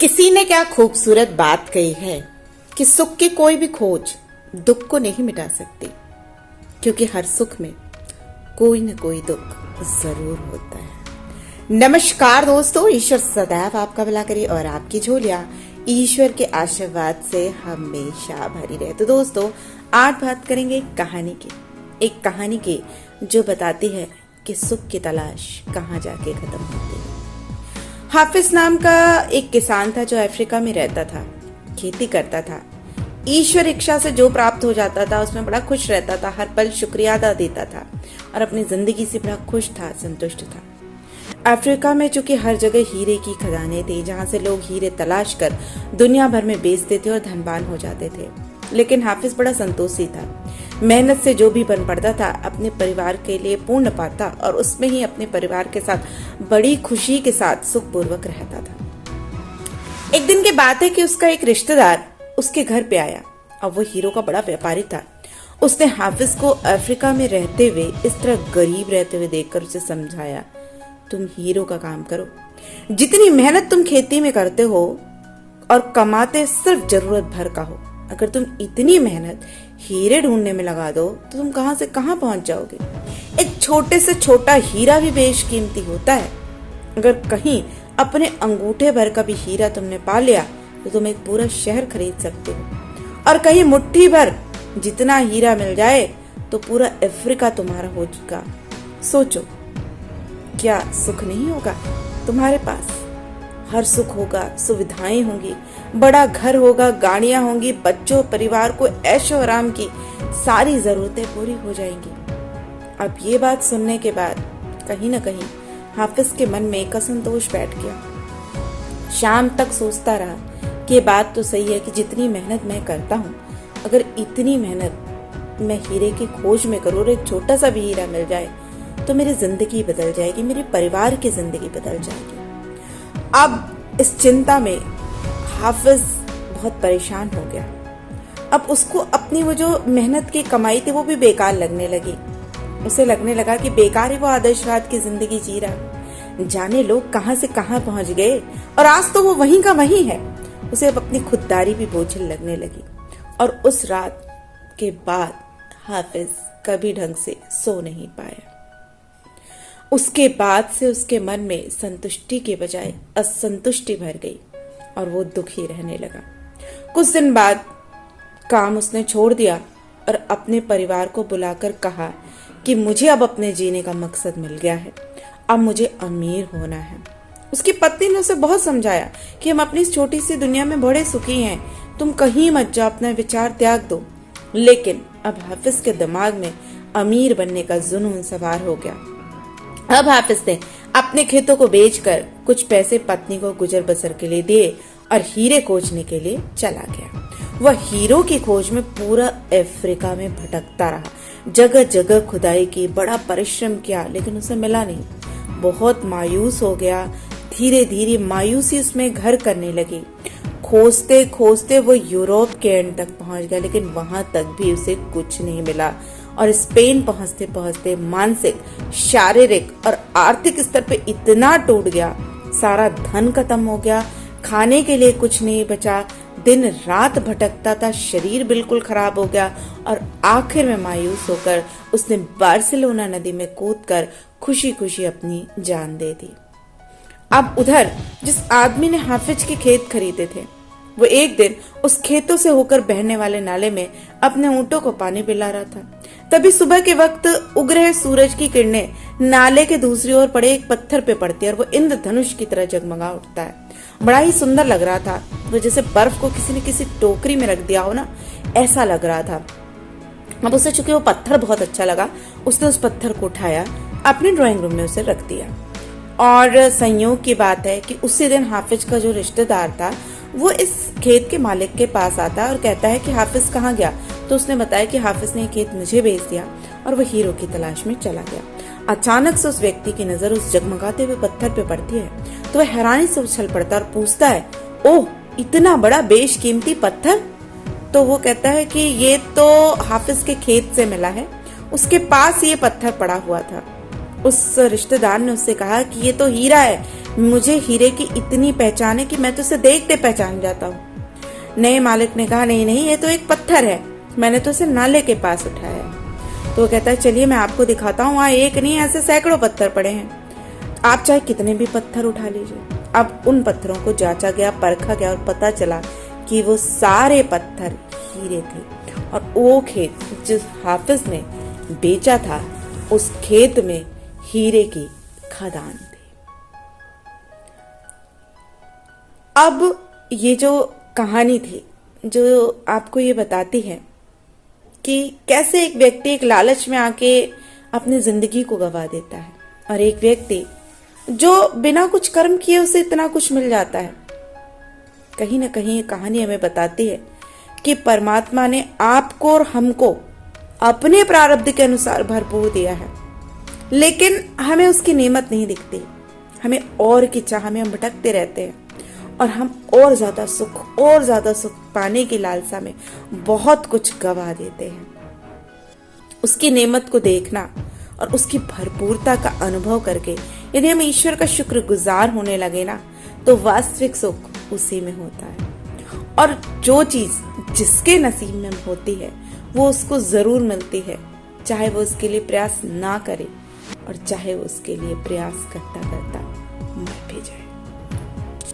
किसी ने क्या खूबसूरत बात कही है कि सुख की कोई भी खोज दुख को नहीं मिटा सकती, क्योंकि हर सुख में कोई न कोई दुख जरूर होता है। नमस्कार दोस्तों, ईश्वर सदैव आपका भला करे और आपकी झोलियां ईश्वर के आशीर्वाद से हमेशा भरी रहे। तो दोस्तों, आज बात करेंगे एक कहानी की जो बताती है कि सुख की तलाश कहाँ जाके खत्म होती है। हाफिज नाम का एक किसान था जो अफ्रीका में रहता था, खेती करता था। ईश्वर इच्छा से जो प्राप्त हो जाता था उसमें बड़ा खुश रहता था, हर पल शुक्रिया अदा देता था और अपनी जिंदगी से बड़ा खुश था, संतुष्ट था। अफ्रीका में चूंकि हर जगह हीरे की खदानें थी, जहां से लोग हीरे तलाश कर दुनिया भर में बेचते थे और धनवान हो जाते थे, लेकिन हाफिज बड़ा संतोषी था। मेहनत से जो भी बन पड़ता था अपने परिवार के लिए पूर्ण पाता और उसमें ही अपने परिवार के साथ बड़ी खुशी के साथ सुखपूर्वक रहता था। एक दिन की बात है कि उसका एक रिश्तेदार उसके घर पे आया और वो हीरो का बड़ा व्यापारी था। उसने हाफिज को अफ्रीका में रहते हुए इस तरह गरीब रहते हुए देखकर उसे समझाया, तुम हीरो का काम करो, जितनी मेहनत तुम खेती में करते हो और कमाते सिर्फ जरूरत भर का हो, अगर तुम इतनी मेहनत हीरे ढूंढने में लगा दो तो तुम कहां से कहां पहुंच जाओगे। एक छोटे से छोटा हीरा भी बेशकीमती होता है। अगर कहीं अपने अंगूठे भर का भी हीरा तुमने पा लिया तो तुम एक पूरा शहर खरीद सकते हो, और कहीं मुट्ठी भर जितना हीरा मिल जाए तो पूरा अफ्रीका तुम्हारा हो चुका। सोचो, क्या सुख नहीं होगा तुम्हारे पास? हर सुख होगा, सुविधाएं होंगी, बड़ा घर होगा, गाड़ियां होंगी, बच्चों परिवार को ऐशो आराम की सारी जरूरतें पूरी हो जाएंगी। अब ये बात सुनने के बाद कहीं न कहीं हाफिज के मन में एक असंतोष बैठ गया। शाम तक सोचता रहा कि ये बात तो सही है कि जितनी मेहनत मैं करता हूँ, अगर इतनी मेहनत मैं हीरे की खोज में करूँ और एक छोटा सा भी हीरा मिल जाए तो मेरी जिंदगी बदल जाएगी, मेरे परिवार की जिंदगी बदल जाएगी। अब इस चिंता में हाफिज बहुत परेशान हो गया। अब उसको अपनी वो जो मेहनत की कमाई थी वो भी बेकार लगने लगी। उसे लगने लगा कि बेकार ही वो आदर्शवाद की जिंदगी जी रहा। जाने लोग कहां से कहां पहुंच गए और आज तो वो वहीं का वहीं है। उसे अब अपनी खुददारी भी बोझिल लगने लगी और उस रात के बाद हाफिज कभी ढंग से सो नहीं पाया। उसके बाद से उसके मन में संतुष्टि के बजाय असंतुष्टि भर गई और वो दुखी रहने लगा। कुछ दिन बाद काम उसने छोड़ दिया और अपने परिवार को बुलाकर कहा कि मुझे अब अपने जीने का मकसद मिल गया है, अब मुझे अमीर होना है। उसकी पत्नी ने उसे बहुत समझाया कि हम अपनी इस छोटी सी दुनिया में बड़े सुखी हैं, तुम कहीं मत जाओ, अपना विचार त्याग दो। लेकिन अब हाफिज के दिमाग में अमीर बनने का जुनून सवार हो गया। अब हाफिज ने अपने खेतों को बेचकर कुछ पैसे पत्नी को गुजर बसर के लिए दिए और हीरे खोजने के लिए चला गया। वह हीरो की खोज में पूरा अफ्रीका में भटकता रहा, जगह जगह खुदाई की, बड़ा परिश्रम किया, लेकिन उसे मिला नहीं। बहुत मायूस हो गया। धीरे धीरे मायूसी उसमें घर करने लगी। खोजते खोजते वो यूरोप के एंड तक पहुंच गया, लेकिन वहां तक भी उसे कुछ नहीं मिला और स्पेन पहुंचते पहुंचते मानसिक, शारीरिक और आर्थिक स्तर पे इतना टूट गया, सारा धन खत्म हो गया, खाने के लिए कुछ नहीं बचा, दिन रात भटकता था, शरीर बिल्कुल खराब हो गया और आखिर में मायूस होकर उसने बार्सिलोना नदी में कूदकर खुशी खुशी अपनी जान दे दी। अब उधर जिस आदमी ने हाफिज के खेत खरीदे थे, वो एक दिन उस खेतों से होकर बहने वाले नाले में अपने ऊंटों को पानी पिला रहा था। तभी सुबह के वक्त उग रहे सूरज की किरणें नाले के दूसरी ओर पड़े एक पत्थर पे पड़ती है और वो इंद्रधनुष की तरह जगमगा उठता है। बड़ा ही सुंदर लग रहा था। वो जैसे बर्फ को किसी ने किसी टोकरी में रख दिया हो ना, ऐसा लग रहा था। अब उसे चूंकि वो पत्थर बहुत अच्छा लगा, उसने उस पत्थर को उठाया, अपने ड्राइंग रूम में उसे रख दिया। और संयोग की बात है कि उसी दिन हाफिज का जो रिश्तेदार था वो इस खेत के मालिक के पास आता है और कहता है कि हाफिज कहाँ गया। तो उसने बताया कि हाफिज ने खेत मुझे बेच दिया और वो हीरो की तलाश में चला गया। अचानक से उस व्यक्ति की नजर उस जगमगाते हुए पत्थर पे पड़ती है तो वह हैरानी से उछल पड़ता और पूछता है, ओह, इतना बड़ा बेशकीमती पत्थर? तो वो कहता है कि ये तो हाफिज के खेत से मिला है, उसके पास ये पत्थर पड़ा हुआ था। उस रिश्तेदार ने उससे कहा कि ये तो हीरा है, मुझे हीरे की इतनी पहचान है कि मैं तो उसे देखते पहचान जाता हूँ। नए मालिक ने कहा, नहीं नहीं, ये तो एक पत्थर है, मैंने तो उसे नाले के पास उठाया है। तो वो कहता है, चलिए मैं आपको दिखाता हूँ, वहाँ एक नहीं ऐसे सैकड़ों पत्थर पड़े हैं, आप चाहे कितने भी पत्थर उठा लीजिए। अब उन पत्थरों को जांचा गया, परखा गया और पता चला कि वो सारे पत्थर हीरे थे। और वो खेत जिस हाफिज ने बेचा था, उस खेत में हीरे की खदान थी। अब ये जो कहानी थी, जो आपको ये बताती है कि कैसे एक व्यक्ति एक लालच में आके अपनी जिंदगी को गवा देता है, और एक व्यक्ति जो बिना कुछ कर्म किए उसे इतना कुछ मिल जाता है। कहीं ना कहीं ये कहानी हमें बताती है कि परमात्मा ने आपको और हमको अपने प्रारब्ध के अनुसार भरपूर दिया है, लेकिन हमें उसकी नेमत नहीं दिखती। हमें और की चाह में हम भटकते रहते हैं, और हम और ज्यादा सुख पाने की लालसा में बहुत कुछ गवा देते हैं। उसकी नेमत को देखना और उसकी भरपूरता का अनुभव करके यदि हम ईश्वर का शुक्रगुजार होने लगे ना, तो वास्तविक सुख उसी में होता है। और जो चीज जिसके नसीब में होती है वो उसको जरूर मिलती है, चाहे वो उसके लिए प्रयास ना करे और चाहे वो उसके लिए प्रयास करता करता